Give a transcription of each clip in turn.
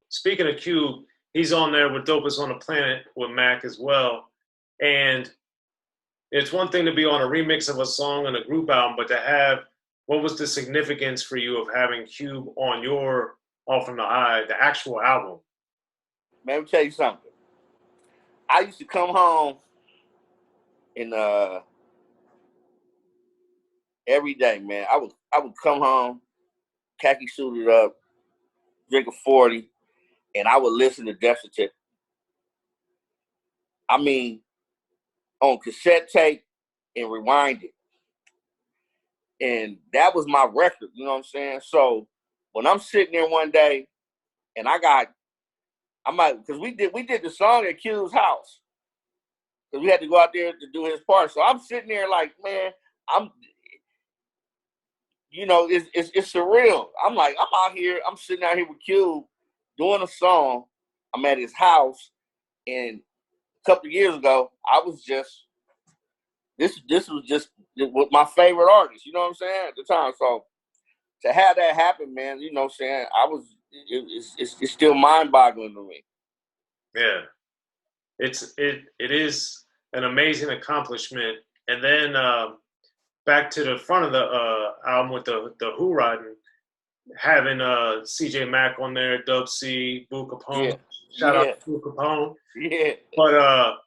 Speaking of Cube, he's on there with Dopest on the Planet with Mack as well. And it's one thing to be on a remix of a song on a group album, but to have, what was the significance for you of having Cube on your All From the Eye, the actual album? Man, let me tell you something. I used to come home and every day, man. I would come home, khaki suited up, drink a 40, and I would listen to Death Certificate. I mean, on cassette tape and rewind it. And that was my record, you know what I'm saying? So when I'm sitting there one day and because we did the song at Q's house. Because we had to go out there to do his part. So I'm sitting there like, man, it's surreal. I'm like, I'm sitting out here with Q doing a song. I'm at his house, and a couple of years ago, this was just my favorite artist, you know what I'm saying, at the time. So to have that happen, man, you know what I'm saying, it's still mind-boggling to me. Yeah. It is an amazing accomplishment. And then back to the front of the album with the Who riding, having CJ Mack on there, D.O.C, Boo Capone. Yeah. Shout out to Boo Capone. Yeah. But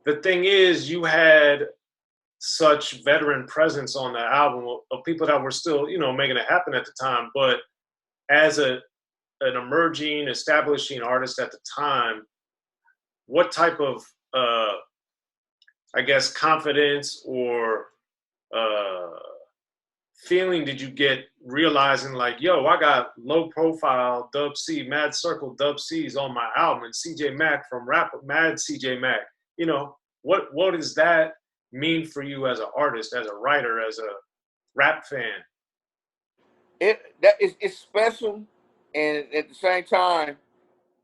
the thing is, you had such veteran presence on the album of people that were still, making it happen at the time. But as an emerging, establishing artist at the time, what type of, confidence or feeling did you get realizing like, yo, I got low profile D.O.C, Mad Circle D.O.C's on my album, and CJ Mack from Rap Mad CJ Mack? What does that mean for you as an artist, as a writer, as a rap fan? It's special, and at the same time,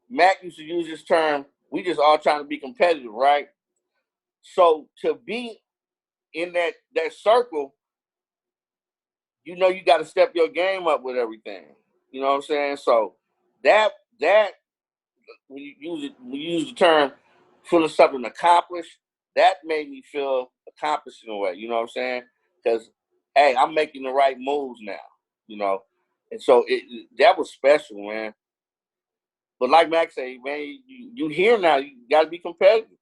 Mack used to use this term, we just all trying to be competitive, right? So to be in that circle, you got to step your game up with everything. You know what I'm saying? So that when you use the term feeling something accomplished, that made me feel accomplished in a way. You know what I'm saying? Because hey, I'm making the right moves now. And so that was special, man. But like Mack say, man, you here now. You got to be competitive.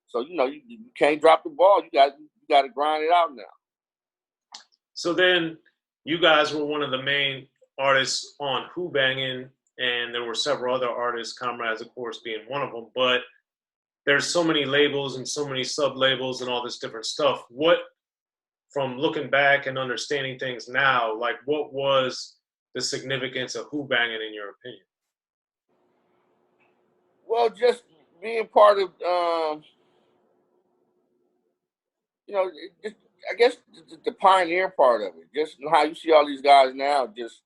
So you can't drop the ball. You got to grind it out now. So then, you guys were one of the main artists on Who Bangin, and there were several other artists, Comrades, of course, being one of them. But there's so many labels and so many sub-labels and all this different stuff. What, from looking back and understanding things now, like what was the significance of Who Bangin in your opinion? Well, just being part of, I guess the pioneer part of it. Just how you see all these guys now, it's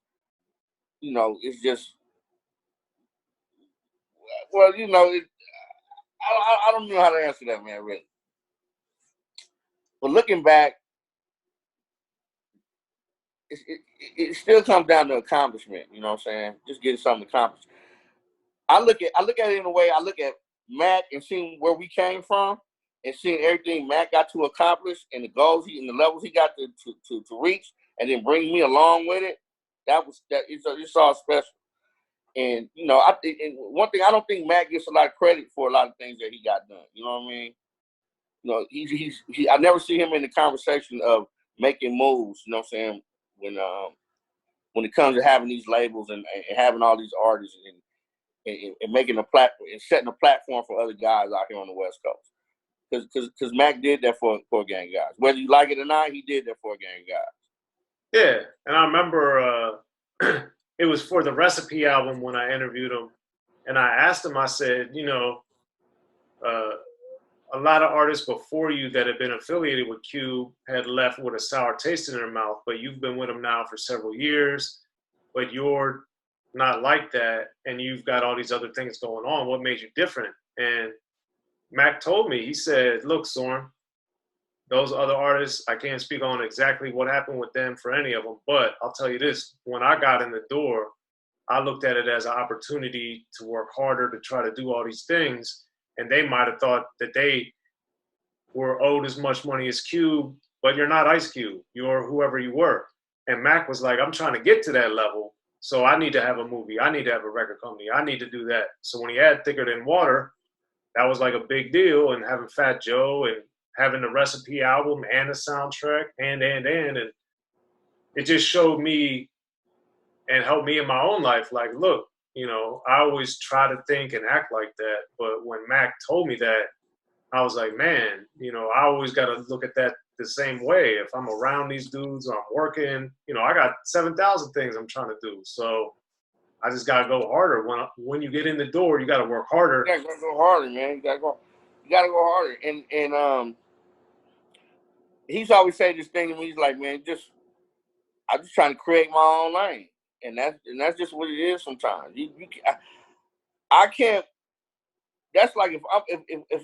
just, well, I don't know how to answer that, man, really. But looking back, it still comes down to accomplishment. You know what I'm saying? Just getting something accomplished. I look at it in a way. I look at Mack and seeing where we came from, and seeing everything Mack got to accomplish, and the goals and the levels he got to reach, and then bring me along with it. It's all special. And and one thing, I don't think Mack gets a lot of credit for a lot of things that he got done. You know what I mean? I never see him in the conversation of making moves. You know what I'm saying? When it comes to having these labels and having all these artists and making a platform and setting a platform for other guys out here on the West Coast. Because Mack did that for gang guys. Whether you like it or not, he did that for gang guys. Yeah, and I remember it was for the Recipe album when I interviewed him, and I asked him, I said, a lot of artists before you that had been affiliated with Cube had left with a sour taste in their mouth, but you've been with him now for several years, but you're not like that, and you've got all these other things going on. What made you different? And Mack told me, he said, look, Soren, those other artists, I can't speak on exactly what happened with them for any of them, but I'll tell you this: when I got in the door, I looked at it as an opportunity to work harder to try to do all these things, and they might have thought that they were owed as much money as Cube, but you're not Ice Cube. You're whoever you were. And Mack was like, I'm trying to get to that level, so I need to have a movie. I need to have a record company. I need to do that. So when he had Thicker Than Water, that was like a big deal. And having Fat Joe and having the Recipe album and the soundtrack and it just showed me and helped me in my own life. Like, look, I always try to think and act like that. But when Mack told me that, I was like, man, I always got to look at that the same way. If I'm around these dudes or I'm working, I got 7,000 things I'm trying to do. So I just got to go harder. When you get in the door, you got to work harder. You got to go harder, man. You got to go harder. And he's always said this thing to me. He's like, man, I'm just trying to create my own lane. And that's just what it is sometimes. I can't. That's like if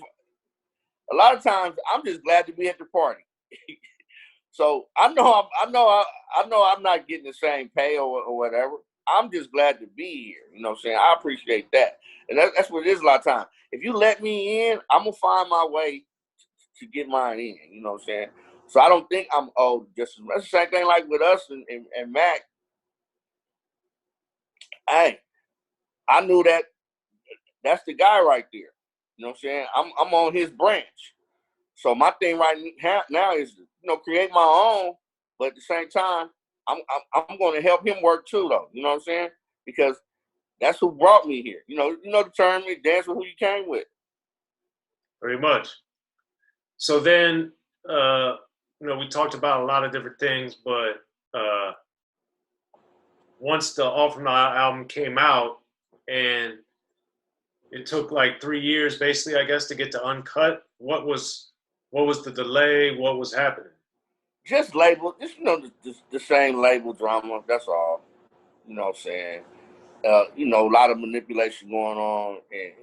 a lot of times I'm just glad to be at the party. So I know I'm not getting the same pay or whatever. I'm just glad to be here. You know what I'm saying? I appreciate that. And that's what it is a lot of times. If you let me in, I'm gonna find my way to get mine in. You know what I'm saying? So I don't think I'm owed just as much. That's the same thing like with us and Mack. Hey, I knew that's the guy right there. You know what I'm saying? I'm on his branch. So my thing right now is create my own, but at the same time, I'm going to help him work too, though. You know what I'm saying? Because that's who brought me here. You know the term, dance with who you came with. Very much. So then, we talked about a lot of different things, but once the All From Now album came out, and it took like 3 years, basically, I guess, to get to Uncut. What was the delay? What was happening? Just label, the same label drama. That's all. You know what I'm saying? A lot of manipulation going on, and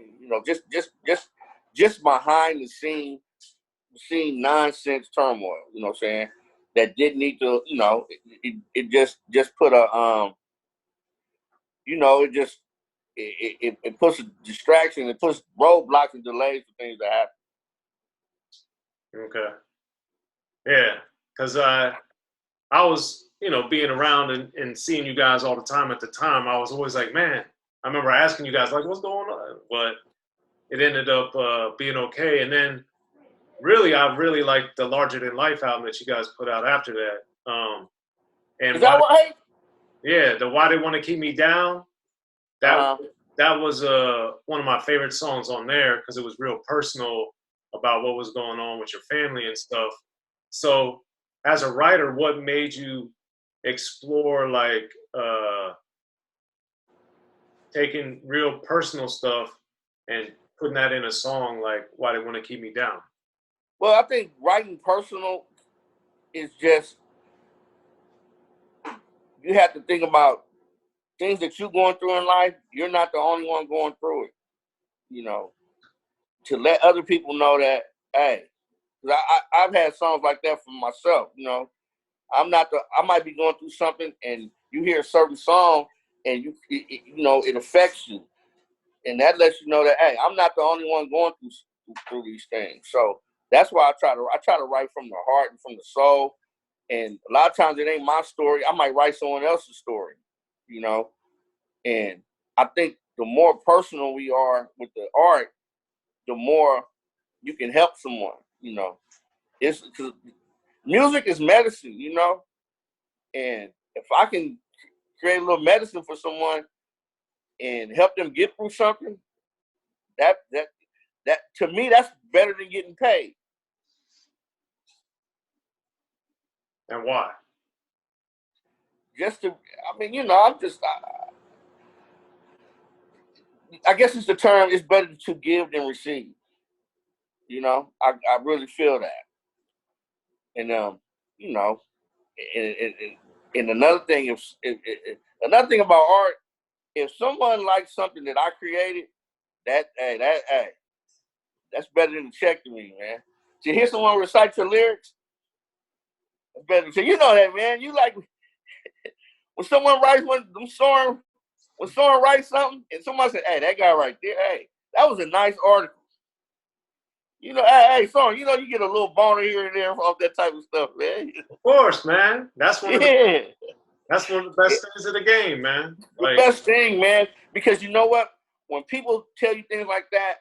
just behind the scene nonsense turmoil. You know what I'm saying? That didn't need to. It just put a it puts a distraction. It puts roadblocks and delays for things to happen. Okay. Yeah, because I was, being around and seeing you guys all the time at the time. I was always like, man, I remember asking you guys, like, what's going on? But it ended up being okay. And then I really liked the Larger Than Life album that you guys put out after that. And Is that right? Yeah, the Why They Want to Keep Me Down. That was one of my favorite songs on there because it was real personal about what was going on with your family and stuff. So as a writer, what made you explore like taking real personal stuff and putting that in a song like Why They Want to Keep Me Down? Well, I think writing personal is just, you have to think about things that you're going through in life. You're not the only one going through it. To let other people know that, hey, I've had songs like that for myself. I might be going through something, and you hear a certain song, and it affects you, and that lets you know that, hey, I'm not the only one going through these things. So that's why I try to write from the heart and from the soul. And a lot of times it ain't my story. I might write someone else's story, And I think the more personal we are with the art, the more you can help someone. It's because music is medicine, And if I can create a little medicine for someone and help them get through something, that to me, that's better than getting paid. And why? I guess it's the term, it's better to give than receive. I really feel that. And, and another thing, another thing about art, if someone likes something that I created, that's better than a check to me, man. to hear someone recite your lyrics, it's better. So you know that, man. You like when someone writes when Soren writes something and someone said, "Hey, that guy right there, hey, that was a nice article." You know, hey, Soren, you know you get a little boner here and there off that type of stuff, man. Of course, man. That's one of Yeah. that's one of the best things of the game, man. The Like, best thing, man, because you know what? When people tell you things like that,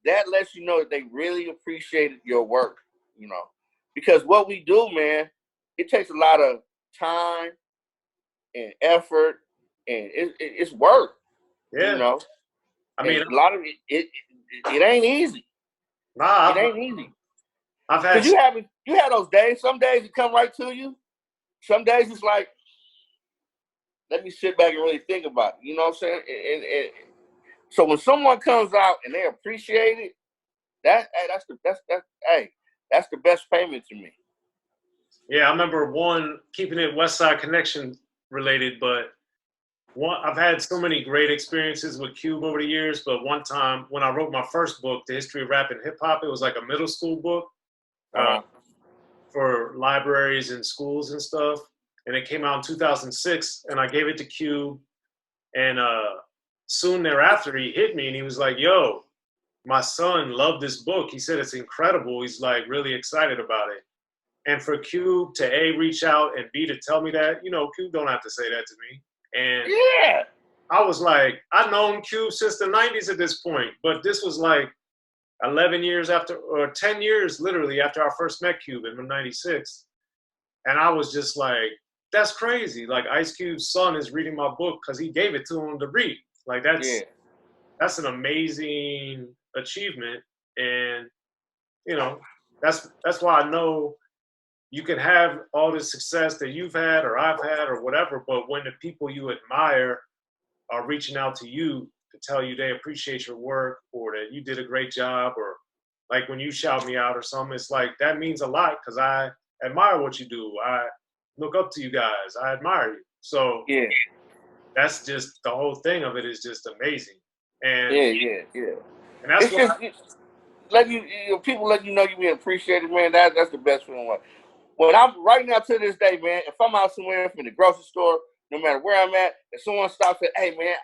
that lets you know that they really appreciated your work, you know. Because what we do, man, it takes a lot of time and effort, and it's work, you yeah. know. I And mean, a lot of it ain't easy. nah, It ain't easy. I've had Because you have those days. Some days it come right to you. Some days it's like, let me sit back and really think about it. You know what I'm saying? And so when someone comes out and they appreciate it, that's the best payment to me. yeah, I remember keeping it West Side Connection related, but I've had so many great experiences with Cube over the years. But one time when I wrote my first book, The History of Rap and Hip Hop, it was like a middle school book Uh-huh. for libraries and schools and stuff. And it came out in 2006, and I gave it to Cube. And soon thereafter, he hit me and he was like, "Yo, my son loved this book. He said it's incredible. He's like really excited about it." And for Cube to A, reach out, and B, to tell me that, Cube don't have to say that to me. And Yeah. I was like, I've known Cube since the 90s at this point, but this was like 11 years after, or 10 years literally after I first met Cube in 96. And I was just like, that's crazy. Like Ice Cube's son is reading my book because he gave it to him to read. Like that's an amazing achievement. And, that's why I know you can have all the success that you've had or I've had or whatever, but when the people you admire are reaching out to you to tell you they appreciate your work or that you did a great job, or like when you shout me out or something, it's like that means a lot because I admire what you do. I look up to you guys. I admire you. So Yeah. that's just the whole thing of it is just amazing. And Yeah. and that's It's why just let people let you know you being appreciated, man. That's the best feeling. When I'm right now to this day, man, if I'm out somewhere in the grocery store, no matter where I'm at, if someone stops and, "Hey, man,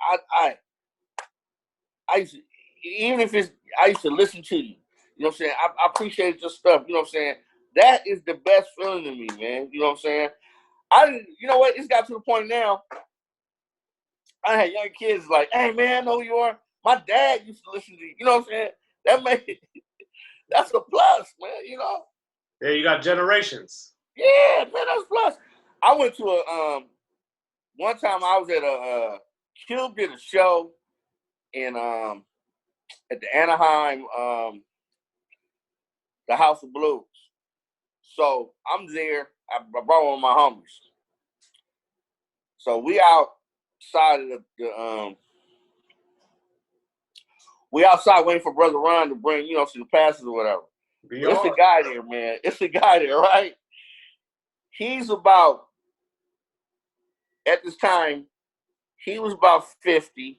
I used to, even if it's I used to listen to you. You know what I'm saying? I appreciate your stuff. You know what I'm saying? That is the best feeling to me, man. You know what I'm saying? You know what? It's got to the point now. I had young kids like, "Hey, man, I know who you are. My dad used to listen to you." You know what I'm saying? That's a plus, man. You know? yeah, you got generations. Yeah, man, that's a plus. I went to one time I was at Cube did a show in at the Anaheim the House of Blues. So I'm there. I brought one of my homies. So we outside of we outside waiting for Brother Ron to bring, some passes or whatever. But it's a guy there, man. It's a guy there, right? He's about, at this time, he was about 50.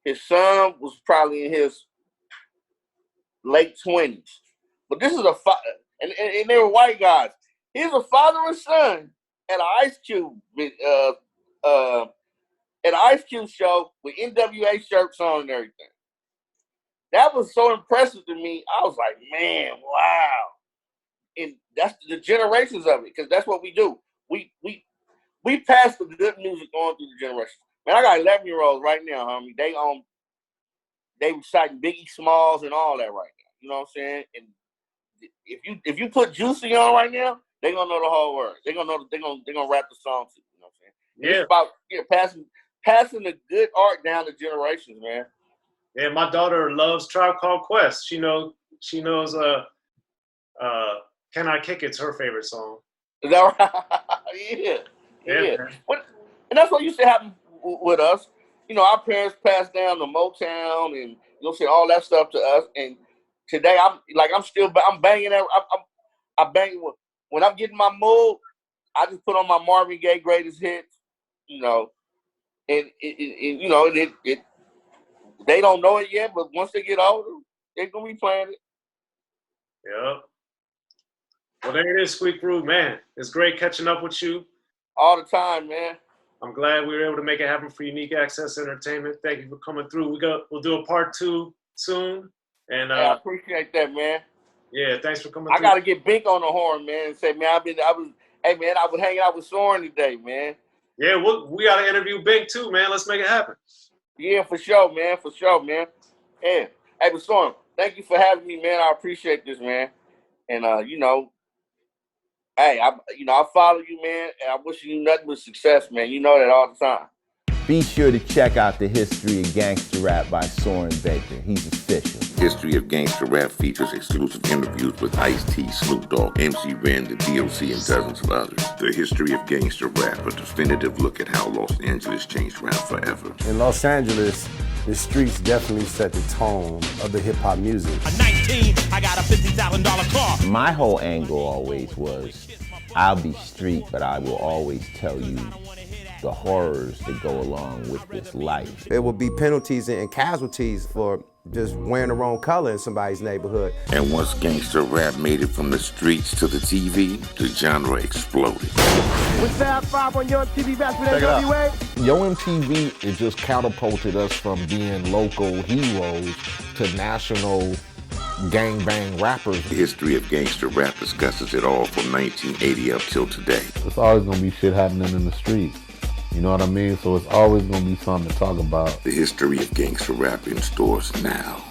His son was probably in his late 20s. But this is and they were white guys. He's a father and son at an Ice Cube at an Ice Cube show with NWA shirts on and everything. That was so impressive to me. I was like, man, wow. And that's the generations of it, because that's what we do. We pass the good music on through the generations. Man, I got 11-year-olds right now, homie. They reciting Biggie Smalls and all that right now. You know what I'm saying? And if you put Juicy on right now, they're gonna know the whole word. They're gonna rap the song to you. You know what I'm saying? Yeah. It's about passing the good art down to generations, man. Yeah, my daughter loves Tribe Called Quest. She knows Can I Kick It's her favorite song. Is that right? Yeah. And that's what used to happen with us. Our parents passed down the Motown and all that stuff to us. And today I'm banging that. I'm banging when I'm getting my mood. I just put on my Marvin Gaye greatest hits. And they don't know it yet, but once they get older, they're gonna be playing it. Yep. Well, there it is, Squeak Rude, man. It's great catching up with you. All the time, man. I'm glad we were able to make it happen for Unique Access Entertainment. Thank you for coming through. We'll do a part 2 soon. And I appreciate that, man. Yeah, thanks for coming I through. gotta get Bink on the horn, man, and say, man, I was hanging out with Soren today, man. Yeah, we gotta interview Bink too, man. Let's make it happen. Yeah, for sure, man. Yeah. Hey, but Soren, thank you for having me, man. I appreciate this, man. And hey, I follow you, man, and I wish you nothing but success, man. You know that all the time. Be sure to check out the History of Gangsta Rap by Soren Baker. He's official. History of Gangsta Rap features exclusive interviews with Ice-T, Snoop Dogg, MC Ren, the D.O.C, and dozens of others. The History of Gangsta Rap, a definitive look at how Los Angeles changed rap forever. In Los Angeles, the streets definitely set the tone of the hip-hop music. At 19, I got a $50,000 car. My whole angle always was, I'll be street, but I will always tell you the horrors that go along with this life. It would be penalties and casualties for just wearing the wrong color in somebody's neighborhood. And once gangster rap made it from the streets to the TV, the genre exploded. With Fab 5 on Yo MTV back with NWA. Yo MTV, it just catapulted us from being local heroes to national gangbang rappers. The History of Gangsta Rap discusses it all from 1980 up till today. It's always gonna be shit happening in the streets. You know what I mean? So it's always gonna be something to talk about. The History of Gangsta Rap in stores now.